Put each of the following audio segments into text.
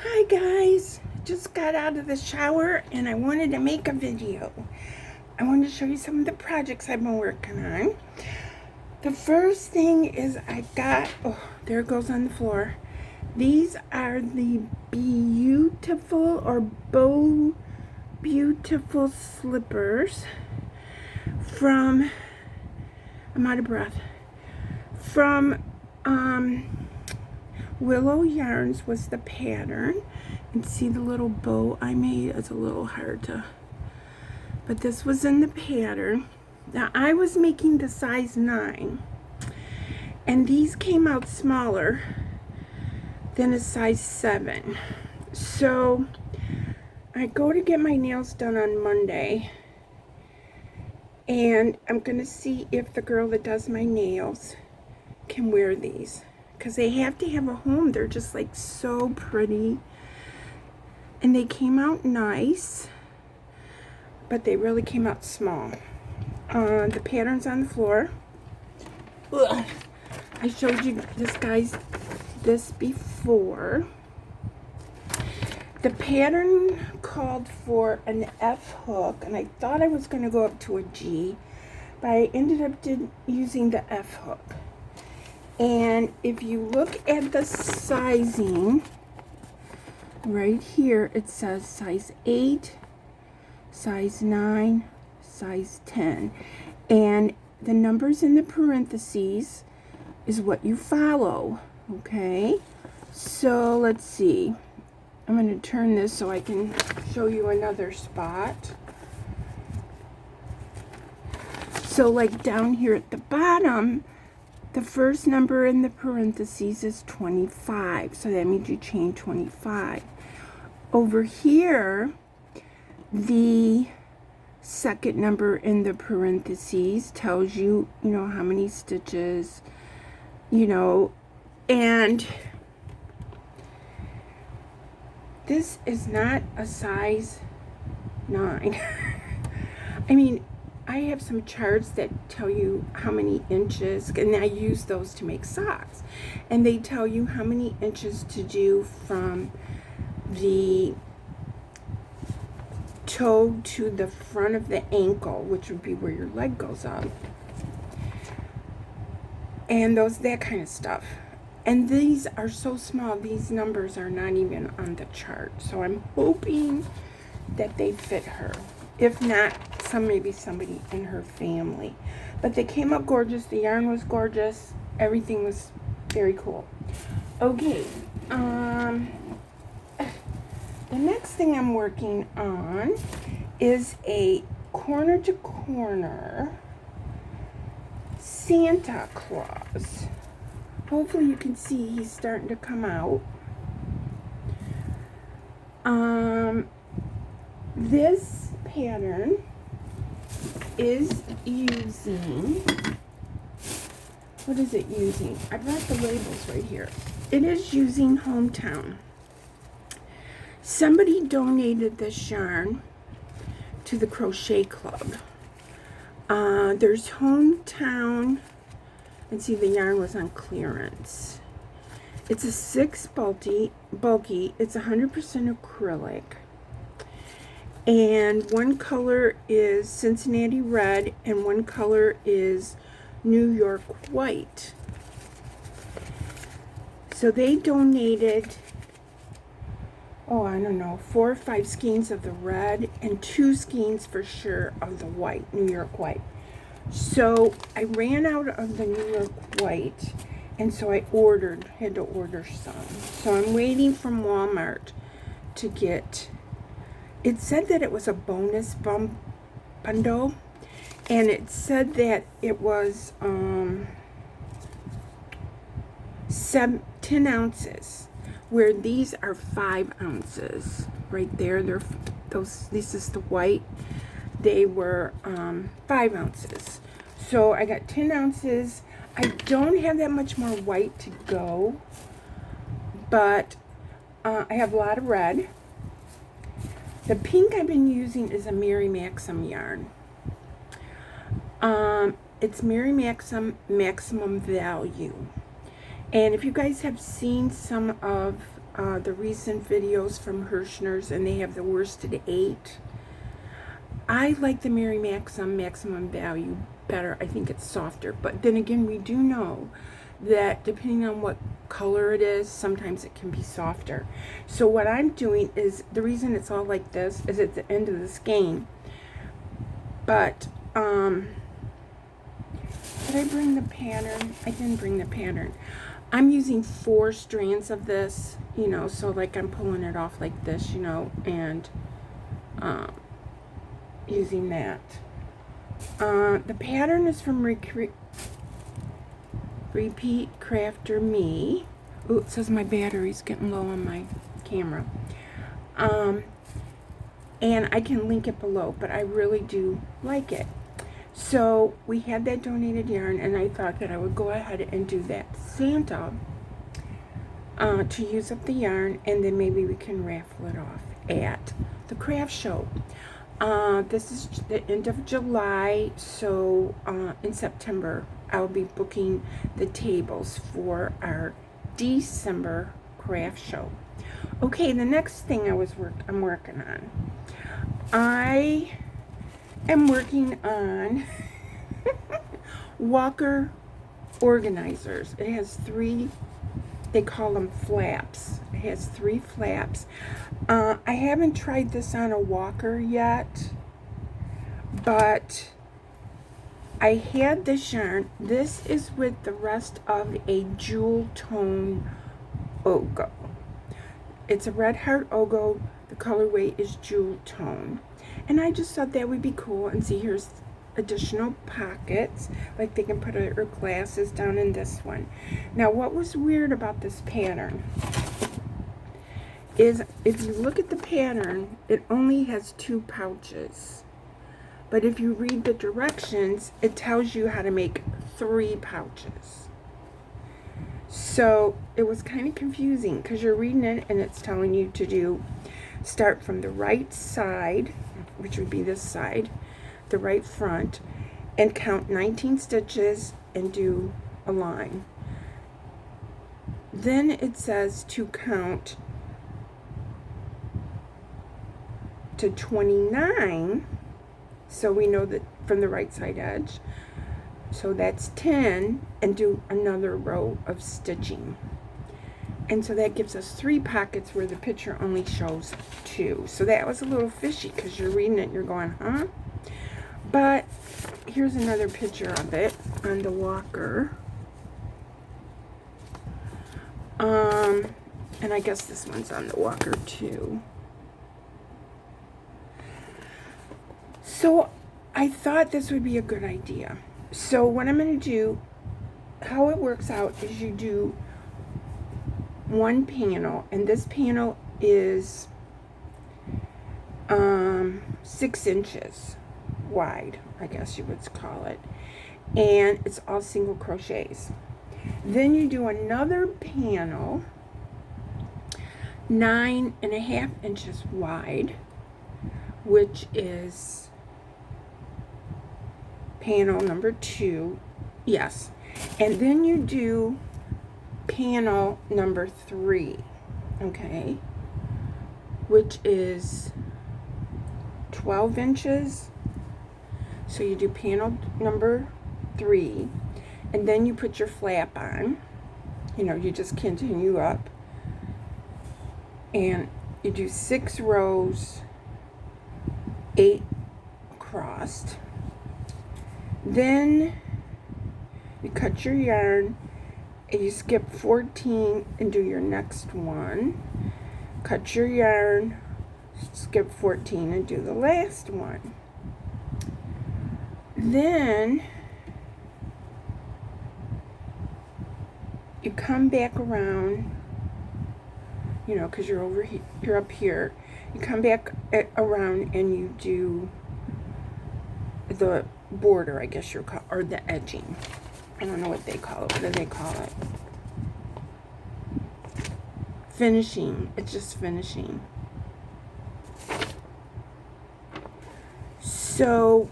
Hi guys, just got out of the shower and I wanted to make a video. I wanted to show you some of the projects I've been working on. The first thing is I got, oh, there it goes on the floor. These are the beautiful slippers from, I'm out of breath, from Willow Yarns was the pattern. And see the little bow I made? It's a little hard to, but this was in the pattern. Now I was making the size 9 and these came out smaller than a size 7. So I go to get my nails done on Monday and I'm gonna see if the girl that does my nails can wear these, because they have to have a home. They're just like so pretty and they came out nice, but they really came out small. The pattern's on the floor. Ugh. I showed you this before. The pattern called for an F hook, and I thought I was going to go up to a G, but I ended up using the F hook. And if you look at the sizing, right here it says size 8, size 9, size 10. And the numbers in the parentheses is what you follow, okay? So let's see. I'm going to turn this so I can show you another spot. So like down here at the bottom, the first number in the parentheses is 25. So that means you chain 25. Over here, the second number in the parentheses tells you, how many stitches, and this is not a size 9. I mean, I have some charts that tell you how many inches, and I use those to make socks. And they tell you how many inches to do from the toe to the front of the ankle, which would be where your leg goes up. And that kind of stuff. And these are so small, these numbers are not even on the chart. So I'm hoping that they fit her. If not, maybe somebody in her family. But they came out gorgeous. The yarn was gorgeous. Everything was very cool. Okay. The next thing I'm working on is a corner to corner Santa Claus. Hopefully you can see he's starting to come out. This pattern is using, what is it using? I brought the labels right here. It is using Hometown. Somebody donated this yarn to the Crochet Club. There's Hometown, and see the yarn was on clearance. It's a 6 bulky. It's 100% acrylic. And one color is Cincinnati red and one color is New York white. So they donated, I don't know, 4 or 5 skeins of the red and 2 skeins for sure of the white, New York white. So I ran out of the New York white, and so I had to order some. So I'm waiting from Walmart to get, it said that it was a bonus bundle, and it said that it was 10 ounces, where these are 5 ounces. Right there, this is the white. They were 5 ounces. So I got 10 ounces. I don't have that much more white to go, but I have a lot of red. The pink I've been using is a Mary Maxim yarn. It's Mary Maxim Maximum Value. And if you guys have seen some of the recent videos from Hirschner's, and they have the worsted 8. I like the Mary Maximum Value better. I think it's softer. But then again, we do know that depending on what color it is, sometimes it can be softer. So what I'm doing is, the reason it's all like this is at the end of the skein. But, did I bring the pattern? I didn't bring the pattern. I'm using 4 strands of this, you know, so like I'm pulling it off like this, you know, and using that. The pattern is from Repeat Crafter Me. Ooh, it says my battery's getting low on my camera. And I can link it below, but I really do like it. So we had that donated yarn, and I thought that I would go ahead and do that Santa to use up the yarn, and then maybe we can raffle it off at the craft show. This is the end of July, so in September I'll be booking the tables for our December craft show. Okay, the next thing I'm working on. I am working on Walker organizers. It has 3, they call them flaps. It has 3 flaps. I haven't tried this on a Walker yet, but I had this yarn. This is with the rest of a jewel tone Ogo. It's a red heart Ogo. The colorway is jewel tone. And I just thought that would be cool. And see, here's additional pockets. Like they can put her glasses down in this one. Now, what was weird about this pattern is if you look at the pattern, it only has 2 pouches. But if you read the directions, it tells you how to make 3 pouches. So it was kind of confusing because you're reading it and it's telling you to start from the right side, which would be this side, the right front, and count 19 stitches and do a line. Then it says to count to 29, so we know that from the right side edge. So that's 10, and do another row of stitching. And so that gives us 3 pockets where the picture only shows 2. So that was a little fishy because you're reading it and you're going, huh? But here's another picture of it on the Walker. And I guess this one's on the Walker too. So I thought this would be a good idea. So what I'm going to do, how it works out is you do 1 panel, and this panel is 6 inches wide, I guess you would call it, and it's all single crochets. Then you do another panel 9.5 inches wide, which is panel number 2, yes, and then you do panel number 3, okay, which is 12 inches. So you do panel number 3, and then you put your flap on. You know, you just continue up, and you do 6 rows, 8 across. Then you cut your yarn and you skip 14 and do your next one. Cut your yarn, skip 14 and do the last one. Then you come back around, you know, because you're over here, you're up here. You come back around and you do the border, I guess you're called, or the edging. I don't know what they call it. What do they call it? Finishing. It's just finishing. So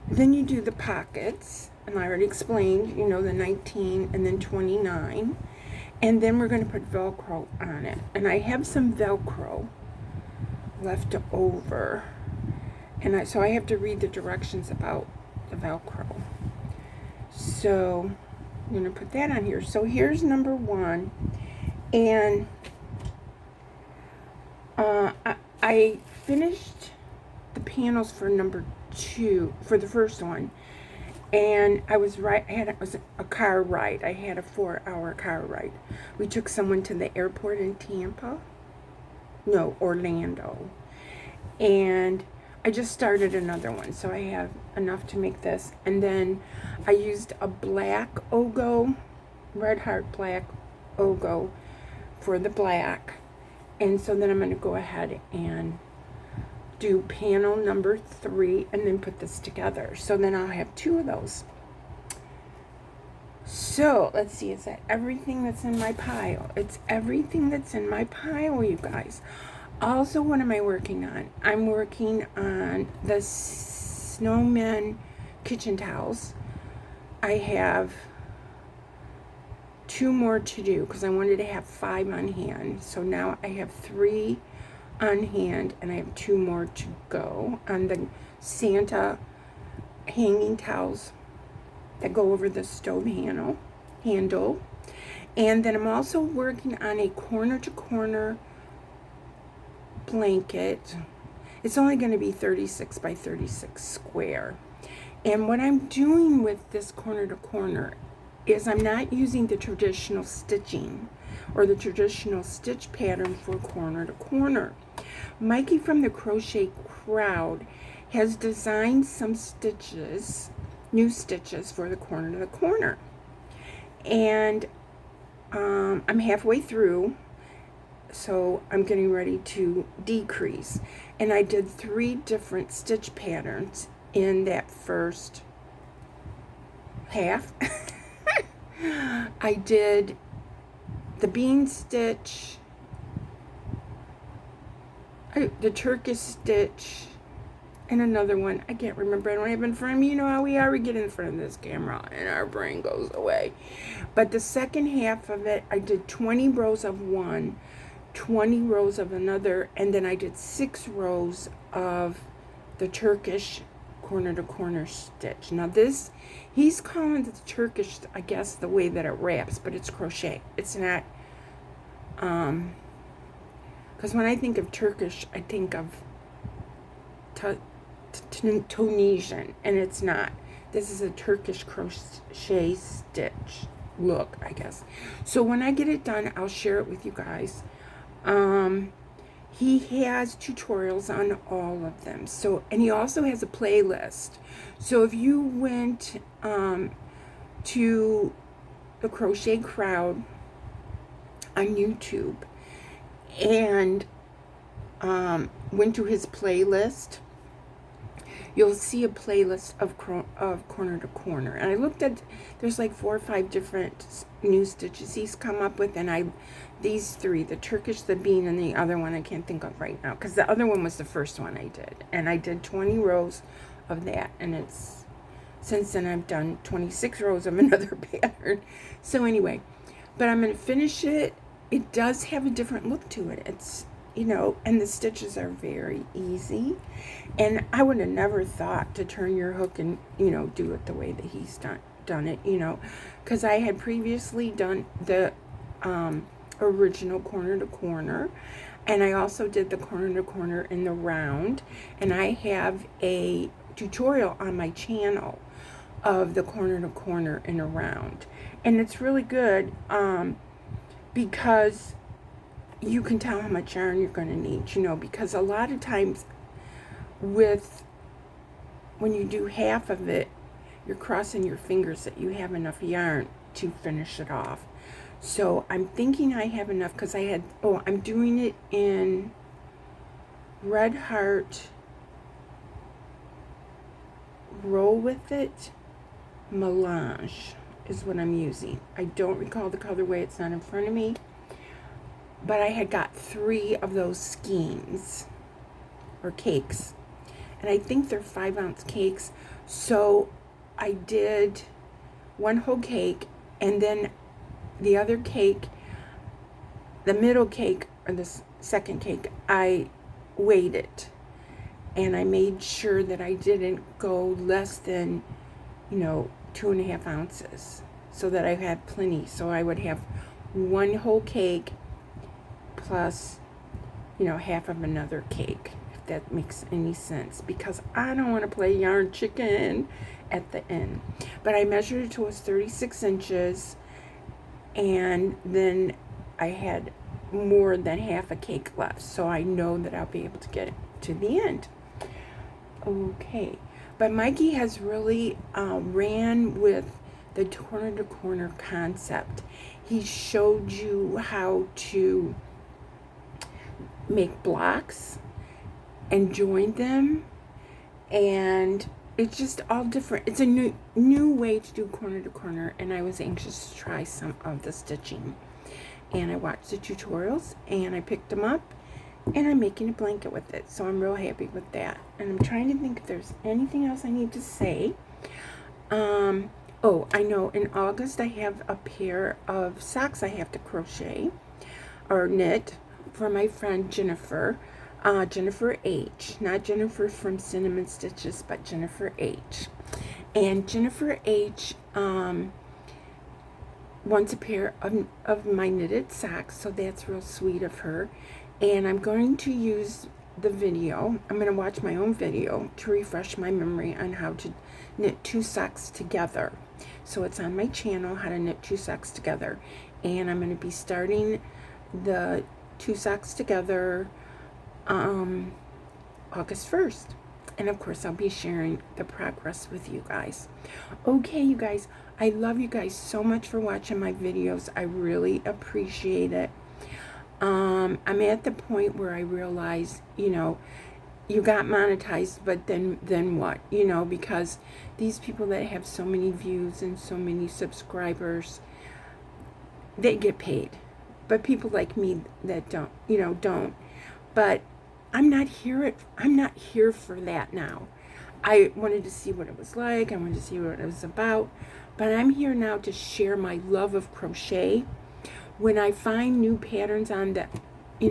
then you do the pockets, and I already explained, you know, the 19 and then 29. And then we're going to put Velcro on it. And I have some Velcro left over. And so I have to read the directions about the Velcro. So I'm going to put that on here. So here's number 1. And I finished the panels for number 2, for the first one. And I was right, it was a car ride. I had a 4-hour car ride. We took someone to the airport in Orlando. And I just started another one, so I have enough to make this. And then I used a black Ogo, Red Heart black Ogo for the black. And so then I'm going to go ahead and do panel number 3 and then put this together. So then I'll have 2 of those. So let's see, is that everything that's in my pile? It's everything that's in my pile, you guys. Also, what am I working on? I'm working on the snowman kitchen towels. I have 2 more to do because I wanted to have 5 on hand. So now I have 3 on hand and I have 2 more to go on the Santa hanging towels that go over the stove handle. And then I'm also working on a corner to corner blanket. It's only going to be 36 by 36 square. And what I'm doing with this corner to corner is I'm not using the traditional stitching or the traditional stitch pattern for corner to corner. Mikey from the Crochet Crowd has designed some stitches, new stitches for the corner to the corner. And I'm halfway through, so I'm getting ready to decrease. And I did 3 different stitch patterns in that first half. I did the bean stitch, the Turkish stitch, and another one. I can't remember. I don't have it in front of me. You know how we are. We get in front of this camera and our brain goes away. But the second half of it, I did 20 rows of one, 20 rows of another, and then I did 6 rows of the Turkish corner to corner stitch. Now this, he's calling it the Turkish, I guess, the way that it wraps, but it's crochet. It's not, because when I think of Turkish, I think of Tunisian, and it's not. This is a Turkish crochet stitch look, I guess. So when I get it done, I'll share it with you guys. He has tutorials on all of them. So, and he also has a playlist. So if you went to the Crochet Crowd on YouTube and went to his playlist, you'll see a playlist of corner to corner. And I looked at, there's like 4 or 5 different new stitches he's come up with, and these 3, the Turkish, the bean, and the other one I can't think of right now, because the other one was the first one I did. And I did 20 rows of that, and it's, since then I've done 26 rows of another pattern. So anyway, but I'm going to finish it. It does have a different look to it. It's, you know, and the stitches are very easy. And I would have never thought to turn your hook and, you know, do it the way that he's done it, you know, because I had previously done the original corner to corner, and I also did the corner to corner in the round, and I have a tutorial on my channel of the corner to corner in a round, and it's really good because you can tell how much yarn you're going to need, you know, because a lot of times when you do half of it, you're crossing your fingers that you have enough yarn to finish it off. So I'm thinking I have enough, because I had, I'm doing it in Red Heart Roll With It Melange is what I'm using. I don't recall the colorway, it's not in front of me, but I had got 3 of those skeins or cakes, and I think they're 5-ounce cakes. So I did 1 whole cake, and then the other cake the middle cake, or the second cake, I weighed it. And I made sure that I didn't go less than, 2.5 ounces, so that I had plenty. So I would have one whole cake plus, half of another cake, if that makes any sense, because I don't want to play yarn chicken at the end. But I measured it to was 36 inches, and then I had more than half a cake left, so I know that I'll be able to get it to the end. Okay, but Mikey has really ran with the corner to corner concept. He showed you how to make blocks and join them, and it's just all different. It's a new way to do corner to corner, and I was anxious to try some of the stitching, and I watched the tutorials and I picked them up, and I'm making a blanket with it, so I'm real happy with that. And I'm trying to think if there's anything else I need to say. Oh, I know in August I have a pair of socks I have to crochet or knit for my friend Jennifer. Jennifer H. Not Jennifer from Cinnamon Stitches, but Jennifer H. And Jennifer H. Wants a pair of my knitted socks, so that's real sweet of her. And I'm going to use the video. I'm going to watch my own video to refresh my memory on how to knit 2 socks together. So it's on my channel, how to knit 2 socks together. And I'm going to be starting the 2 socks together August 1st. And of course, I'll be sharing the progress with you guys. Okay, you guys, I love you guys so much for watching my videos. I really appreciate it. I'm at the point where I realize, you got monetized, but then what? Because these people that have so many views and so many subscribers, they get paid. But people like me that don't. But I'm not here for that now. I wanted to see what it was like. I wanted to see what it was about. But I'm here now to share my love of crochet. When I find new patterns on the, in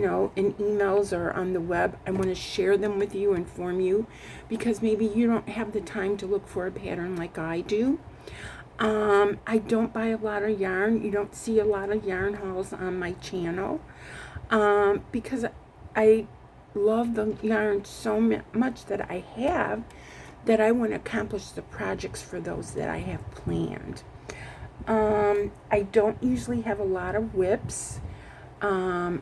emails or on the web, I want to share them with you, inform you, because maybe you don't have the time to look for a pattern like I do. I don't buy a lot of yarn. You don't see a lot of yarn hauls on my channel, because I love the yarn so much that I have, that I want to accomplish the projects for those that I have planned. I don't usually have a lot of whips, but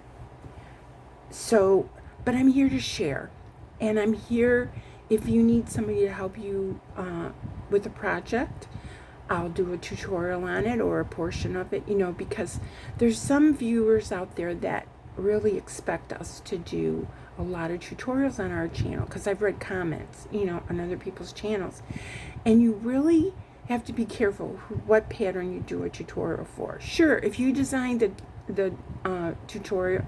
I'm here to share, and I'm here if you need somebody to help you with a project. I'll do a tutorial on it or a portion of it, because there's some viewers out there that really expect us to do a lot of tutorials on our channel, because I've read comments, on other people's channels, and you really have to be careful what pattern you do a tutorial for. Sure, if you design the tutorial,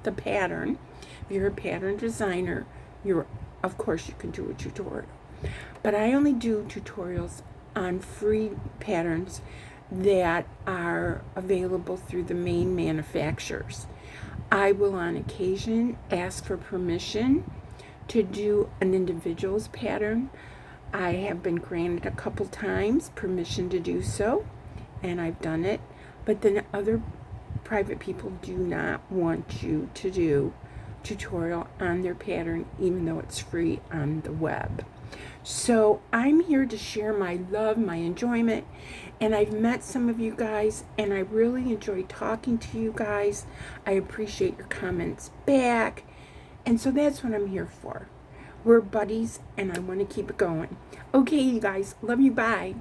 the pattern, if you're a pattern designer, of course you can do a tutorial. But I only do tutorials on free patterns that are available through the main manufacturers. I will on occasion ask for permission to do an individual's pattern. I have been granted a couple times permission to do so, and I've done it, but then other private people do not want you to do tutorial on their pattern, even though it's free on the web. So I'm here to share my love, my enjoyment, and I've met some of you guys, and I really enjoy talking to you guys. I appreciate your comments back, and so that's what I'm here for. We're buddies, and I want to keep it going. Okay, you guys, love you, bye.